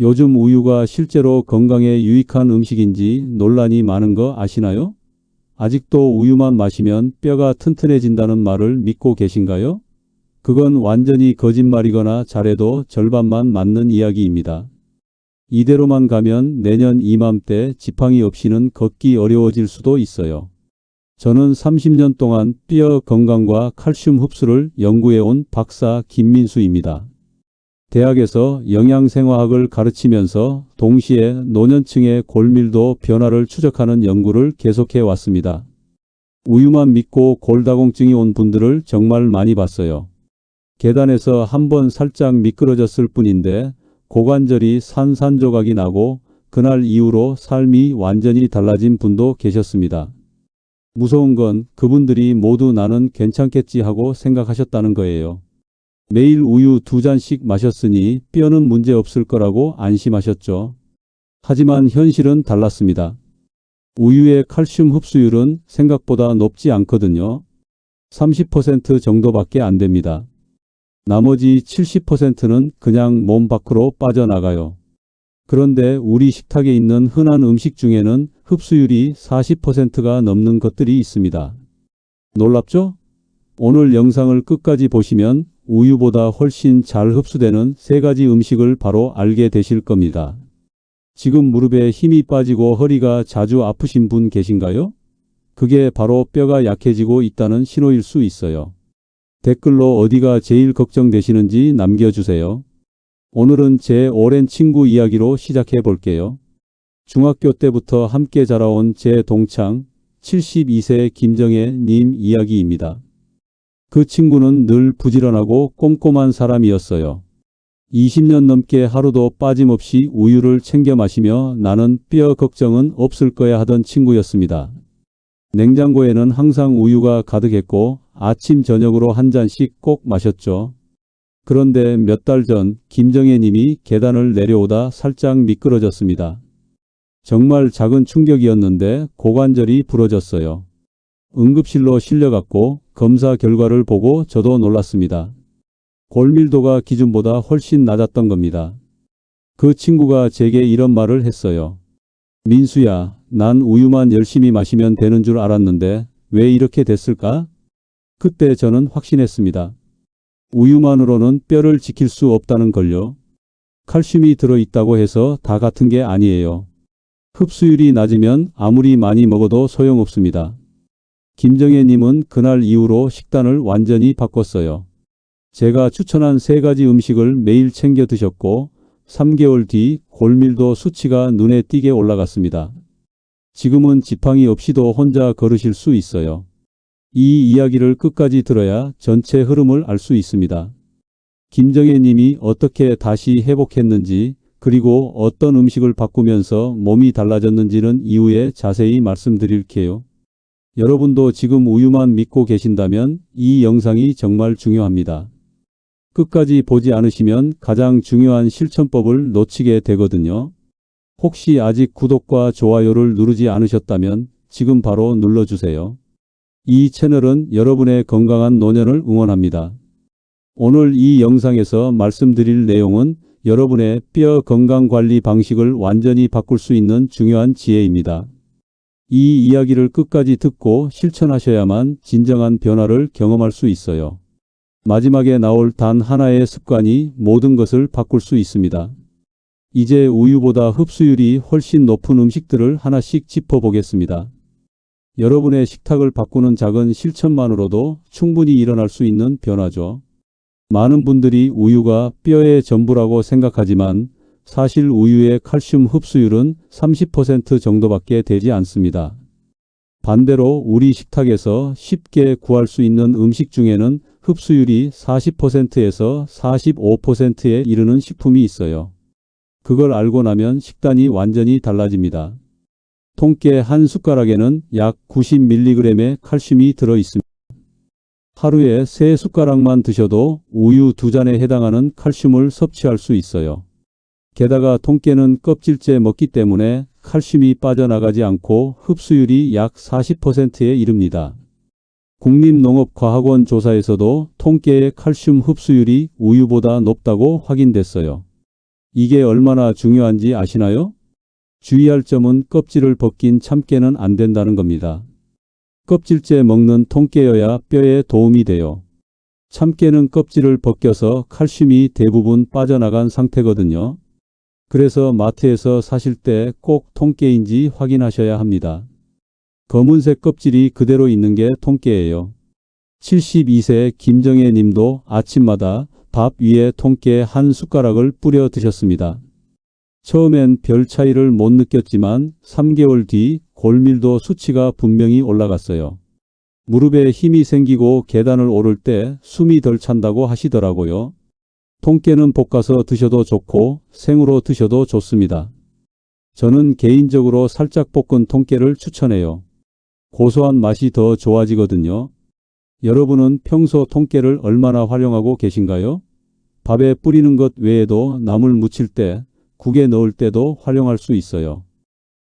요즘 우유가 실제로 건강에 유익한 음식인지 논란이 많은 거 아시나요? 아직도 우유만 마시면 뼈가 튼튼해진다는 말을 믿고 계신가요? 그건 완전히 거짓말이거나 잘해도 절반만 맞는 이야기입니다. 이대로만 가면 내년 이맘때 지팡이 없이는 걷기 어려워질 수도 있어요. 저는 30년 동안 뼈 건강과 칼슘 흡수를 연구해온 박사 김민수입니다. 대학에서 영양생화학을 가르치면서 동시에 노년층의 골밀도 변화를 추적하는 연구를 계속해 왔습니다. 우유만 믿고 골다공증이 온 분들을 정말 많이 봤어요. 계단에서 한번 살짝 미끄러졌을 뿐인데 고관절이 산산조각이 나고 그날 이후로 삶이 완전히 달라진 분도 계셨습니다. 무서운 건 그분들이 모두 나는 괜찮겠지 하고 생각하셨다는 거예요. 매일 우유 2잔씩 마셨으니 뼈는 문제 없을 거라고 안심하셨죠. 하지만 현실은 달랐습니다. 우유의 칼슘 흡수율은 생각보다 높지 않거든요. 30% 정도밖에 안 됩니다. 나머지 70%는 그냥 몸 밖으로 빠져나가요. 그런데 우리 식탁에 있는 흔한 음식 중에는 흡수율이 40%가 넘는 것들이 있습니다. 놀랍죠? 오늘 영상을 끝까지 보시면 우유보다 훨씬 잘 흡수되는 3가지 음식을 바로 알게 되실 겁니다. 지금 무릎에 힘이 빠지고 허리가 자주 아프신 분 계신가요? 그게 바로 뼈가 약해지고 있다는 신호일 수 있어요. 댓글로 어디가 제일 걱정되시는지 남겨주세요. 오늘은 제 오랜 친구 이야기로 시작해 볼게요. 중학교 때부터 함께 자라온 제 동창 72세 김정혜 님 이야기입니다. 그 친구는 늘 부지런하고 꼼꼼한 사람이었어요. 20년 넘게 하루도 빠짐없이 우유를 챙겨 마시며 나는 뼈 걱정은 없을 거야 하던 친구였습니다. 냉장고에는 항상 우유가 가득했고 아침 저녁으로 한 잔씩 꼭 마셨죠. 그런데 몇 달 전 김정혜 님이 계단을 내려오다 살짝 미끄러졌습니다. 정말 작은 충격이었는데 고관절이 부러졌어요. 응급실로 실려갔고 검사 결과를 보고 저도 놀랐습니다. 골밀도가 기준보다 훨씬 낮았던 겁니다. 그 친구가 제게 이런 말을 했어요. 민수야, 난 우유만 열심히 마시면 되는 줄 알았는데 왜 이렇게 됐을까? 그때 저는 확신했습니다. 우유만으로는 뼈를 지킬 수 없다는 걸요. 칼슘이 들어있다고 해서 다 같은 게 아니에요. 흡수율이 낮으면 아무리 많이 먹어도 소용없습니다. 김정혜 님은 그날 이후로 식단을 완전히 바꿨어요. 제가 추천한 3가지 음식을 매일 챙겨 드셨고 3개월 뒤 골밀도 수치가 눈에 띄게 올라갔습니다. 지금은 지팡이 없이도 혼자 걸으실 수 있어요. 이 이야기를 끝까지 들어야 전체 흐름을 알 수 있습니다. 김정혜 님이 어떻게 다시 회복했는지 그리고 어떤 음식을 바꾸면서 몸이 달라졌는지는 이후에 자세히 말씀드릴게요. 여러분도 지금 우유만 믿고 계신다면 이 영상이 정말 중요합니다. 끝까지 보지 않으시면 가장 중요한 실천법을 놓치게 되거든요. 혹시 아직 구독과 좋아요를 누르지 않으셨다면 지금 바로 눌러주세요. 이 채널은 여러분의 건강한 노년을 응원합니다. 오늘 이 영상에서 말씀드릴 내용은 여러분의 뼈 건강관리 방식을 완전히 바꿀 수 있는 중요한 지혜입니다. 이 이야기를 끝까지 듣고 실천하셔야만 진정한 변화를 경험할 수 있어요. 마지막에 나올 단 하나의 습관이 모든 것을 바꿀 수 있습니다. 이제 우유보다 흡수율이 훨씬 높은 음식들을 하나씩 짚어보겠습니다. 여러분의 식탁을 바꾸는 작은 실천만으로도 충분히 일어날 수 있는 변화죠. 많은 분들이 우유가 뼈의 전부라고 생각하지만 사실 우유의 칼슘 흡수율은 30% 정도밖에 되지 않습니다. 반대로 우리 식탁에서 쉽게 구할 수 있는 음식 중에는 흡수율이 40%에서 45%에 이르는 식품이 있어요. 그걸 알고 나면 식단이 완전히 달라집니다. 통깨 한 숟가락에는 약 90mg의 칼슘이 들어 있습니다. 하루에 3숟가락만 드셔도 우유 2잔에 해당하는 칼슘을 섭취할 수 있어요. 게다가 통깨는 껍질째 먹기 때문에 칼슘이 빠져나가지 않고 흡수율이 약 40%에 이릅니다. 국립농업과학원 조사에서도 통깨의 칼슘 흡수율이 우유보다 높다고 확인됐어요. 이게 얼마나 중요한지 아시나요? 주의할 점은 껍질을 벗긴 참깨는 안 된다는 겁니다. 껍질째 먹는 통깨여야 뼈에 도움이 돼요. 참깨는 껍질을 벗겨서 칼슘이 대부분 빠져나간 상태거든요. 그래서 마트에서 사실 때 꼭 통깨인지 확인하셔야 합니다. 검은색 껍질이 그대로 있는 게 통깨예요. 72세 김정혜 님도 아침마다 밥 위에 통깨 한 숟가락을 뿌려 드셨습니다. 처음엔 별 차이를 못 느꼈지만 3개월 뒤 골밀도 수치가 분명히 올라갔어요. 무릎에 힘이 생기고 계단을 오를 때 숨이 덜 찬다고 하시더라고요. 통깨는 볶아서 드셔도 좋고 생으로 드셔도 좋습니다. 저는 개인적으로 살짝 볶은 통깨를 추천해요. 고소한 맛이 더 좋아지거든요. 여러분은 평소 통깨를 얼마나 활용하고 계신가요? 밥에 뿌리는 것 외에도 나물 무칠 때, 국에 넣을 때도 활용할 수 있어요.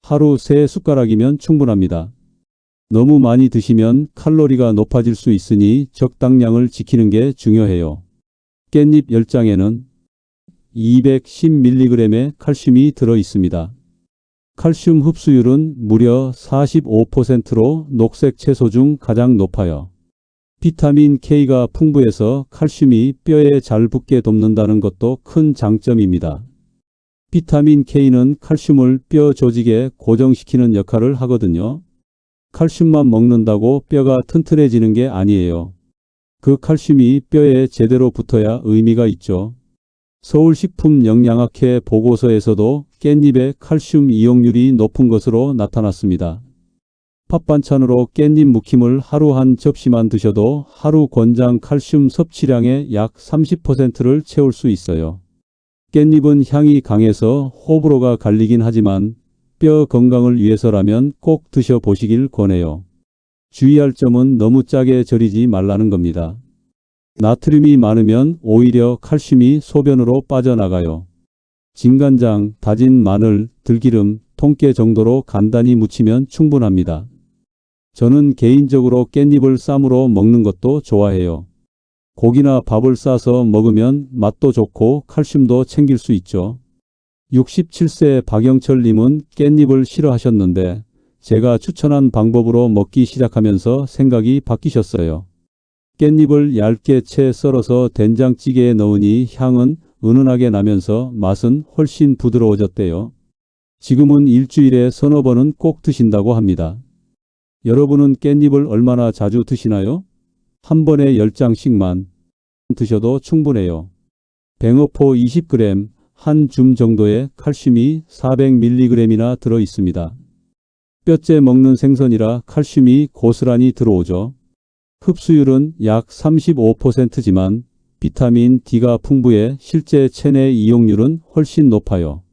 하루 3숟가락이면 충분합니다. 너무 많이 드시면 칼로리가 높아질 수 있으니 적당량을 지키는 게 중요해요. 깻잎 10장에는 210mg의 칼슘이 들어 있습니다. 칼슘 흡수율은 무려 45%로 녹색 채소 중 가장 높아요. 비타민 K가 풍부해서 칼슘이 뼈에 잘 붙게 돕는다는 것도 큰 장점입니다. 비타민 K는 칼슘을 뼈 조직에 고정시키는 역할을 하거든요. 칼슘만 먹는다고 뼈가 튼튼해지는 게 아니에요. 그 칼슘이 뼈에 제대로 붙어야 의미가 있죠. 서울식품영양학회 보고서에서도 깻잎의 칼슘 이용률이 높은 것으로 나타났습니다. 밥 반찬으로 깻잎 무침을 하루 한 접시만 드셔도 하루 권장 칼슘 섭취량의 약 30%를 채울 수 있어요. 깻잎은 향이 강해서 호불호가 갈리긴 하지만 뼈 건강을 위해서라면 꼭 드셔보시길 권해요. 주의할 점은 너무 짜게 절이지 말라는 겁니다. 나트륨이 많으면 오히려 칼슘이 소변으로 빠져나가요. 진간장, 다진 마늘, 들기름, 통깨 정도로 간단히 무치면 충분합니다. 저는 개인적으로 깻잎을 쌈으로 먹는 것도 좋아해요. 고기나 밥을 싸서 먹으면 맛도 좋고 칼슘도 챙길 수 있죠. 67세 박영철님은 깻잎을 싫어하셨는데 제가 추천한 방법으로 먹기 시작하면서 생각이 바뀌셨어요. 깻잎을 얇게 채 썰어서 된장찌개에 넣으니 향은 은은하게 나면서 맛은 훨씬 부드러워졌대요. 지금은 일주일에 서너 번은 꼭 드신다고 합니다. 여러분은 깻잎을 얼마나 자주 드시나요? 한 번에 10장씩만 드셔도 충분해요. 뱅어포 20g, 한 줌 정도의 칼슘이 400mg이나 들어 있습니다. 뼈째 먹는 생선이라 칼슘이 고스란히 들어오죠. 흡수율은 약 35%지만 비타민 D가 풍부해 실제 체내 이용률은 훨씬 높아요.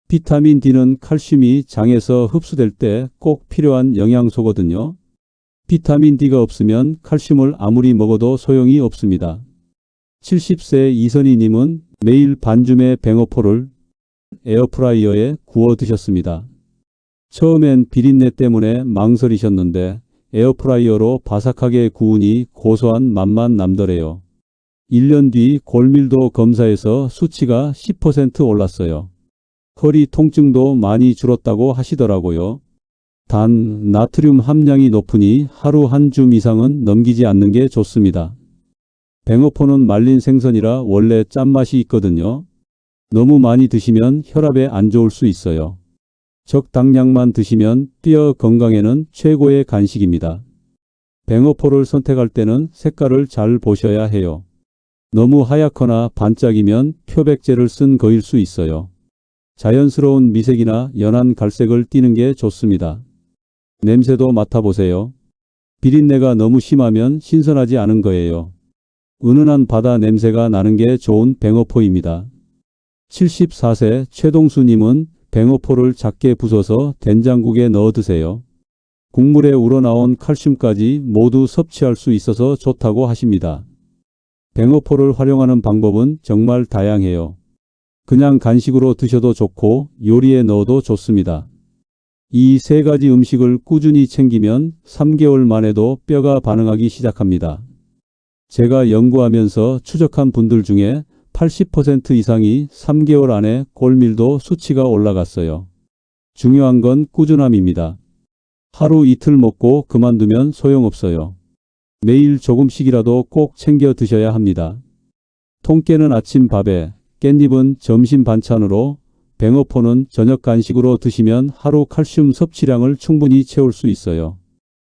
비타민 D는 칼슘이 장에서 흡수될 때 꼭 필요한 영양소거든요. 비타민 D가 없으면 칼슘을 아무리 먹어도 소용이 없습니다. 70세 이선희님은 매일 반줌의 뱅어포를 에어프라이어에 구워 드셨습니다. 처음엔 비린내 때문에 망설이셨는데 에어프라이어로 바삭하게 구우니 고소한 맛만 남더래요. 1년 뒤 골밀도 검사에서 수치가 10% 올랐어요. 허리 통증도 많이 줄었다고 하시더라고요. 단 나트륨 함량이 높으니 하루 한 줌 이상은 넘기지 않는 게 좋습니다. 뱅어포는 말린 생선이라 원래 짠맛이 있거든요. 너무 많이 드시면 혈압에 안 좋을 수 있어요. 적당량만 드시면 뼈 건강에는 최고의 간식입니다. 뱅어포를 선택할 때는 색깔을 잘 보셔야 해요. 너무 하얗거나 반짝이면 표백제를 쓴 거일 수 있어요. 자연스러운 미색이나 연한 갈색을 띠는 게 좋습니다. 냄새도 맡아보세요. 비린내가 너무 심하면 신선하지 않은 거예요. 은은한 바다 냄새가 나는 게 좋은 뱅어포입니다. 74세 최동수님은 뱅어포를 작게 부숴서 된장국에 넣어 드세요. 국물에 우러나온 칼슘까지 모두 섭취할 수 있어서 좋다고 하십니다. 뱅어포를 활용하는 방법은 정말 다양해요. 그냥 간식으로 드셔도 좋고 요리에 넣어도 좋습니다. 이 세 가지 음식을 꾸준히 챙기면 3개월 만에도 뼈가 반응하기 시작합니다. 제가 연구하면서 추적한 분들 중에 80% 이상이 3개월 안에 골밀도 수치가 올라갔어요. 중요한 건 꾸준함입니다. 하루 이틀 먹고 그만두면 소용없어요. 매일 조금씩이라도 꼭 챙겨 드셔야 합니다. 통깨는 아침 밥에, 깻잎은 점심 반찬으로, 뱅어포는 저녁 간식으로 드시면 하루 칼슘 섭취량을 충분히 채울 수 있어요.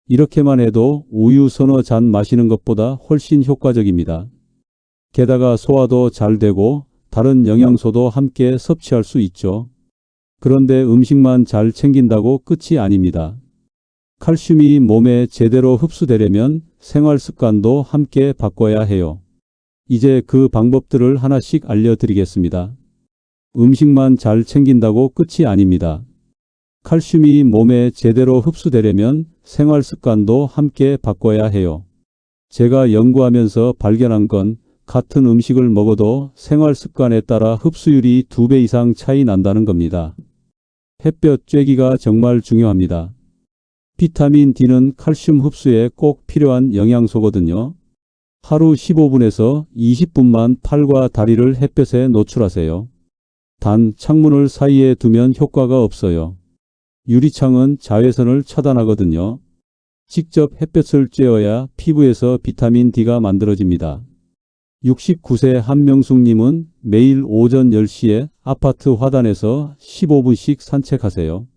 이렇게만 해도 우유 서너 잔 마시는 것보다 훨씬 효과적입니다. 게다가 소화도 잘 되고 다른 영양소도 함께 섭취할 수 있죠. 그런데 음식만 잘 챙긴다고 끝이 아닙니다. 칼슘이 몸에 제대로 흡수되려면 생활 습관도 함께 바꿔야 해요. 이제 그 방법들을 하나씩 알려드리겠습니다. 음식만 잘 챙긴다고 끝이 아닙니다. 칼슘이 몸에 제대로 흡수되려면 생활 습관도 함께 바꿔야 해요. 제가 연구하면서 발견한 건 같은 음식을 먹어도 생활 습관에 따라 흡수율이 2배 이상 차이 난다는 겁니다. 햇볕 쬐기가 정말 중요합니다. 비타민 D는 칼슘 흡수에 꼭 필요한 영양소거든요. 하루 15분에서 20분만 팔과 다리를 햇볕에 노출하세요. 단 창문을 사이에 두면 효과가 없어요. 유리창은 자외선을 차단하거든요. 직접 햇볕을 쬐어야 피부에서 비타민 D가 만들어집니다. 69세 한명숙님은 매일 오전 10시에 아파트 화단에서 15분씩 산책하세요.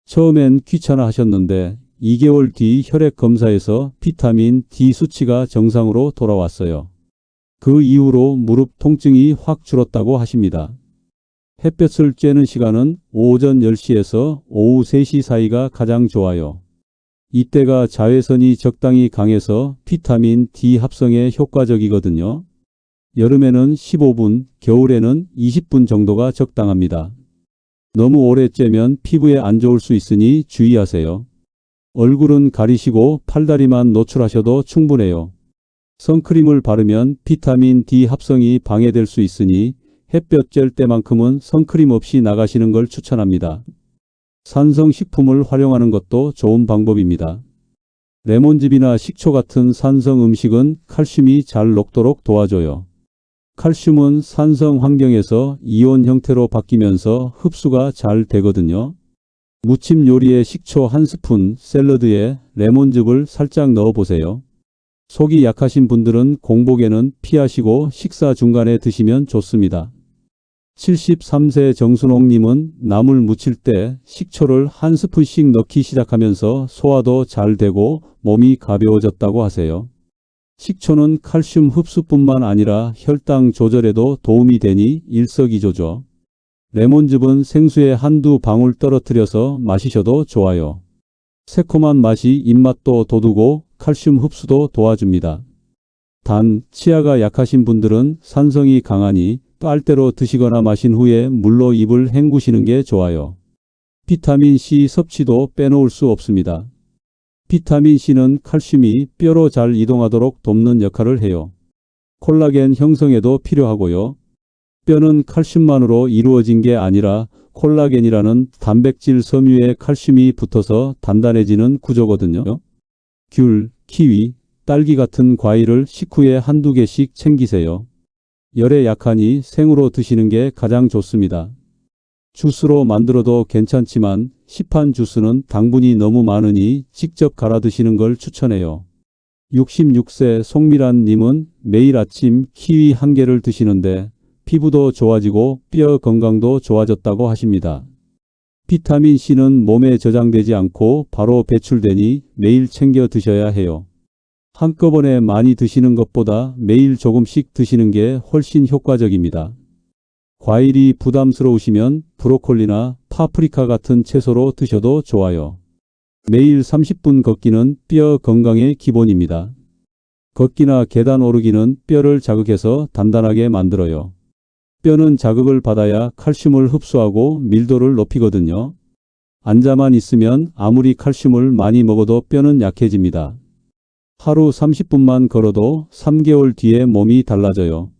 처음엔 귀찮아 하셨는데 2개월 뒤 혈액 검사에서 비타민 D 수치가 정상으로 돌아왔어요. 그 이후로 무릎 통증이 확 줄었다고 하십니다. 햇볕을 쬐는 시간은 오전 10시에서 오후 3시 사이가 가장 좋아요. 이때가 자외선이 적당히 강해서 비타민 D 합성에 효과적이거든요. 여름에는 15분, 겨울에는 20분 정도가 적당합니다. 너무 오래 쬐면 피부에 안 좋을 수 있으니 주의하세요. 얼굴은 가리시고 팔다리만 노출하셔도 충분해요. 선크림을 바르면 비타민 D 합성이 방해될 수 있으니 햇볕 쬐일 때만큼은 선크림 없이 나가시는 걸 추천합니다. 산성식품을 활용하는 것도 좋은 방법입니다. 레몬즙이나 식초 같은 산성 음식은 칼슘이 잘 녹도록 도와줘요. 칼슘은 산성 환경에서 이온 형태로 바뀌면서 흡수가 잘 되거든요. 무침 요리에 식초 1스푼, 샐러드에 레몬즙을 살짝 넣어보세요. 속이 약하신 분들은 공복에는 피하시고 식사 중간에 드시면 좋습니다. 73세 정순옥님은 나물 무칠 때 식초를 1스푼씩 넣기 시작하면서 소화도 잘 되고 몸이 가벼워졌다고 하세요. 식초는 칼슘 흡수뿐만 아니라 혈당 조절에도 도움이 되니 일석이조죠. 레몬즙은 생수에 한두 방울 떨어뜨려서 마시셔도 좋아요. 새콤한 맛이 입맛도 돋우고 칼슘 흡수도 도와줍니다. 단, 치아가 약하신 분들은 산성이 강하니 빨대로 드시거나 마신 후에 물로 입을 헹구시는 게 좋아요. 비타민C 섭취도 빼놓을 수 없습니다. 비타민C는 칼슘이 뼈로 잘 이동하도록 돕는 역할을 해요. 콜라겐 형성에도 필요하고요. 뼈는 칼슘만으로 이루어진 게 아니라 콜라겐이라는 단백질 섬유에 칼슘이 붙어서 단단해지는 구조거든요. 귤, 키위, 딸기 같은 과일을 식후에 한두 개씩 챙기세요. 열에 약하니 생으로 드시는 게 가장 좋습니다. 주스로 만들어도 괜찮지만 시판 주스는 당분이 너무 많으니 직접 갈아 드시는 걸 추천해요. 66세 송미란 님은 매일 아침 키위 1개를 드시는데 피부도 좋아지고 뼈 건강도 좋아졌다고 하십니다. 비타민C는 몸에 저장되지 않고 바로 배출되니 매일 챙겨 드셔야 해요. 한꺼번에 많이 드시는 것보다 매일 조금씩 드시는 게 훨씬 효과적입니다. 과일이 부담스러우시면 브로콜리나 파프리카 같은 채소로 드셔도 좋아요. 매일 30분 걷기는 뼈 건강의 기본입니다. 걷기나 계단 오르기는 뼈를 자극해서 단단하게 만들어요. 뼈는 자극을 받아야 칼슘을 흡수하고 밀도를 높이거든요. 앉아만 있으면 아무리 칼슘을 많이 먹어도 뼈는 약해집니다. 하루 30분만 걸어도 3개월 뒤에 몸이 달라져요.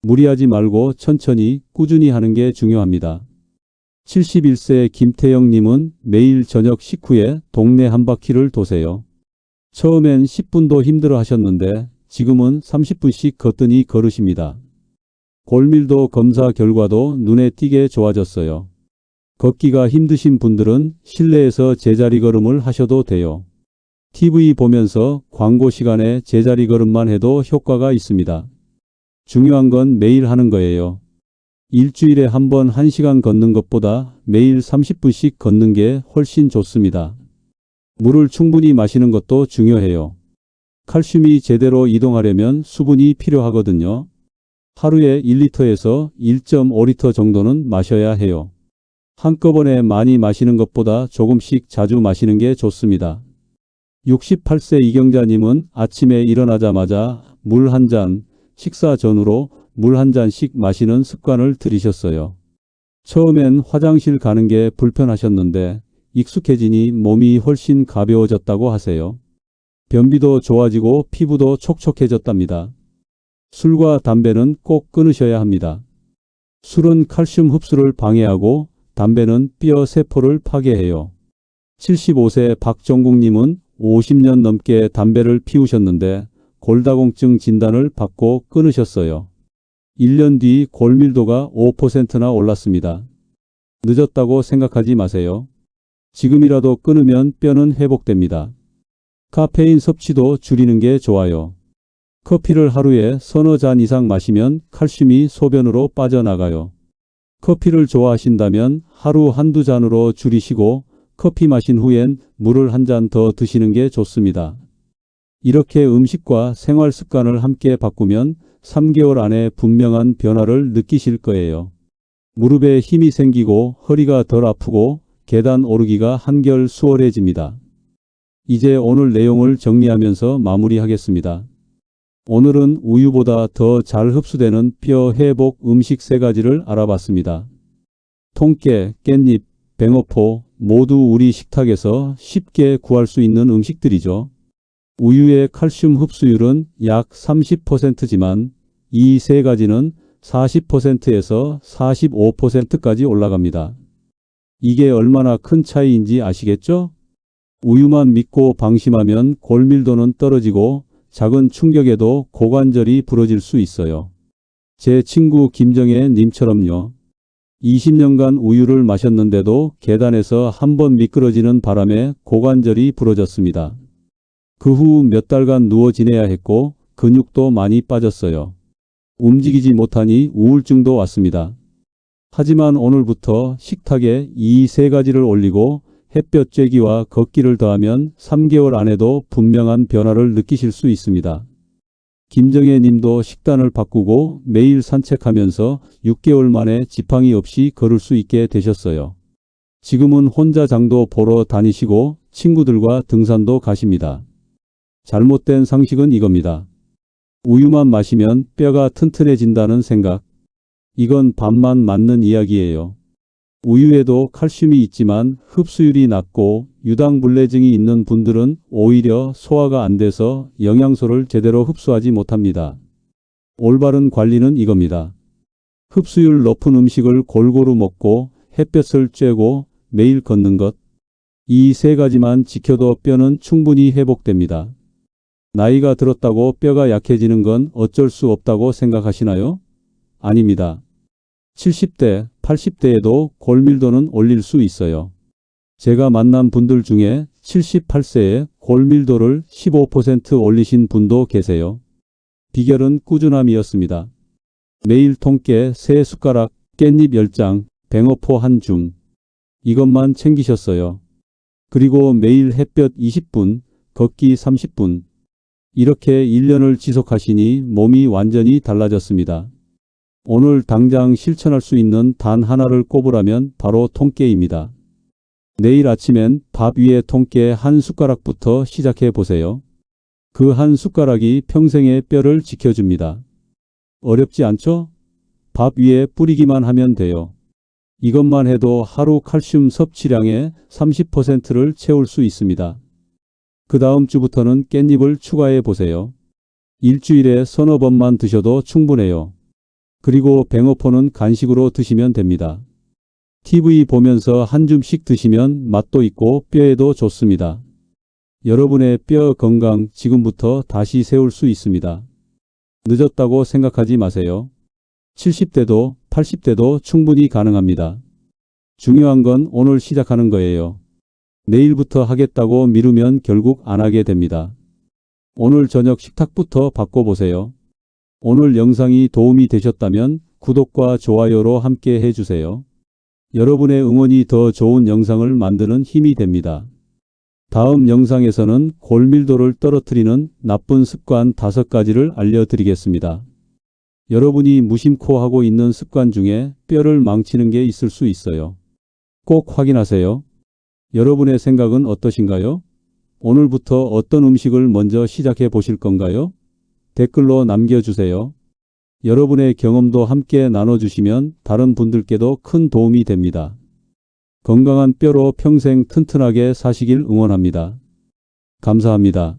무리하지 말고 천천히 꾸준히 하는 게 중요합니다. 71세 김태영님은 매일 저녁 식후에 동네 한 바퀴를 도세요. 처음엔 10분도 힘들어 하셨는데 지금은 30분씩 걷더니 걸으십니다. 골밀도 검사 결과도 눈에 띄게 좋아졌어요. 걷기가 힘드신 분들은 실내에서 제자리 걸음을 하셔도 돼요. TV 보면서 광고 시간에 제자리 걸음만 해도 효과가 있습니다. 중요한 건 매일 하는 거예요. 일주일에 한 번 1시간 걷는 것보다 매일 30분씩 걷는 게 훨씬 좋습니다. 물을 충분히 마시는 것도 중요해요. 칼슘이 제대로 이동하려면 수분이 필요하거든요. 하루에 1리터에서 1.5리터 정도는 마셔야 해요. 한꺼번에 많이 마시는 것보다 조금씩 자주 마시는 게 좋습니다. 68세 이경자님은 아침에 일어나자마자 물 한 잔, 식사 전후로 물 한 잔씩 마시는 습관을 들이셨어요. 처음엔 화장실 가는 게 불편하셨는데 익숙해지니 몸이 훨씬 가벼워졌다고 하세요. 변비도 좋아지고 피부도 촉촉해졌답니다. 술과 담배는 꼭 끊으셔야 합니다. 술은 칼슘 흡수를 방해하고 담배는 뼈 세포를 파괴해요. 75세 박정국님은 50년 넘게 담배를 피우셨는데 골다공증 진단을 받고 끊으셨어요. 1년 뒤 골밀도가 5%나 올랐습니다. 늦었다고 생각하지 마세요. 지금이라도 끊으면 뼈는 회복됩니다. 카페인 섭취도 줄이는 게 좋아요. 커피를 하루에 서너 잔 이상 마시면 칼슘이 소변으로 빠져나가요. 커피를 좋아하신다면 하루 한두 잔으로 줄이시고 커피 마신 후엔 물을 한 잔 더 드시는 게 좋습니다. 이렇게 음식과 생활 습관을 함께 바꾸면 3개월 안에 분명한 변화를 느끼실 거예요. 무릎에 힘이 생기고 허리가 덜 아프고 계단 오르기가 한결 수월해집니다. 이제 오늘 내용을 정리하면서 마무리하겠습니다. 오늘은 우유보다 더 잘 흡수되는 뼈 회복 음식 3가지를 알아봤습니다. 통깨, 깻잎, 뱅어포 모두 우리 식탁에서 쉽게 구할 수 있는 음식들이죠. 우유의 칼슘 흡수율은 약 30%지만 이 3가지는 40%에서 45%까지 올라갑니다. 이게 얼마나 큰 차이인지 아시겠죠? 우유만 믿고 방심하면 골밀도는 떨어지고 작은 충격에도 고관절이 부러질 수 있어요. 제 친구 김정혜 님처럼요. 20년간 우유를 마셨는데도 계단에서 한 번 미끄러지는 바람에 고관절이 부러졌습니다. 그 후 몇 달간 누워 지내야 했고 근육도 많이 빠졌어요. 움직이지 못하니 우울증도 왔습니다. 하지만 오늘부터 식탁에 이 3가지를 올리고 햇볕 쬐기와 걷기를 더하면 3개월 안에도 분명한 변화를 느끼실 수 있습니다. 김정혜 님도 식단을 바꾸고 매일 산책하면서 6개월 만에 지팡이 없이 걸을 수 있게 되셨어요. 지금은 혼자 장도 보러 다니시고 친구들과 등산도 가십니다. 잘못된 상식은 이겁니다. 우유만 마시면 뼈가 튼튼해진다는 생각. 이건 반만 맞는 이야기예요. 우유에도 칼슘이 있지만 흡수율이 낮고 유당불내증이 있는 분들은 오히려 소화가 안 돼서 영양소를 제대로 흡수하지 못합니다. 올바른 관리는 이겁니다. 흡수율 높은 음식을 골고루 먹고 햇볕을 쬐고 매일 걷는 것. 이 3가지만 지켜도 뼈는 충분히 회복됩니다. 나이가 들었다고 뼈가 약해지는 건 어쩔 수 없다고 생각하시나요? 아닙니다. 70대, 80대에도 골밀도는 올릴 수 있어요. 제가 만난 분들 중에 78세에 골밀도를 15% 올리신 분도 계세요. 비결은 꾸준함이었습니다. 매일 통깨 3숟가락, 깻잎 10장, 뱅어포 1줌. 이것만 챙기셨어요. 그리고 매일 햇볕 20분, 걷기 30분. 이렇게 1년을 지속하시니 몸이 완전히 달라졌습니다. 오늘 당장 실천할 수 있는 단 하나를 꼽으라면 바로 통깨입니다. 내일 아침엔 밥 위에 통깨 한 숟가락부터 시작해 보세요. 그 한 숟가락이 평생의 뼈를 지켜줍니다. 어렵지 않죠? 밥 위에 뿌리기만 하면 돼요. 이것만 해도 하루 칼슘 섭취량의 30%를 채울 수 있습니다. 그 다음 주부터는 깻잎을 추가해 보세요. 일주일에 서너 번만 드셔도 충분해요. 그리고 뱅어포는 간식으로 드시면 됩니다. TV 보면서 한 줌씩 드시면 맛도 있고 뼈에도 좋습니다. 여러분의 뼈 건강 지금부터 다시 세울 수 있습니다. 늦었다고 생각하지 마세요. 70대도 80대도 충분히 가능합니다. 중요한 건 오늘 시작하는 거예요. 내일부터 하겠다고 미루면 결국 안 하게 됩니다. 오늘 저녁 식탁부터 바꿔보세요. 오늘 영상이 도움이 되셨다면 구독과 좋아요로 함께 해주세요. 여러분의 응원이 더 좋은 영상을 만드는 힘이 됩니다. 다음 영상에서는 골밀도를 떨어뜨리는 나쁜 습관 5가지를 알려드리겠습니다. 여러분이 무심코 하고 있는 습관 중에 뼈를 망치는 게 있을 수 있어요. 꼭 확인하세요. 여러분의 생각은 어떠신가요? 오늘부터 어떤 음식을 먼저 시작해 보실 건가요? 댓글로 남겨주세요. 여러분의 경험도 함께 나눠주시면 다른 분들께도 큰 도움이 됩니다. 건강한 뼈로 평생 튼튼하게 사시길 응원합니다. 감사합니다.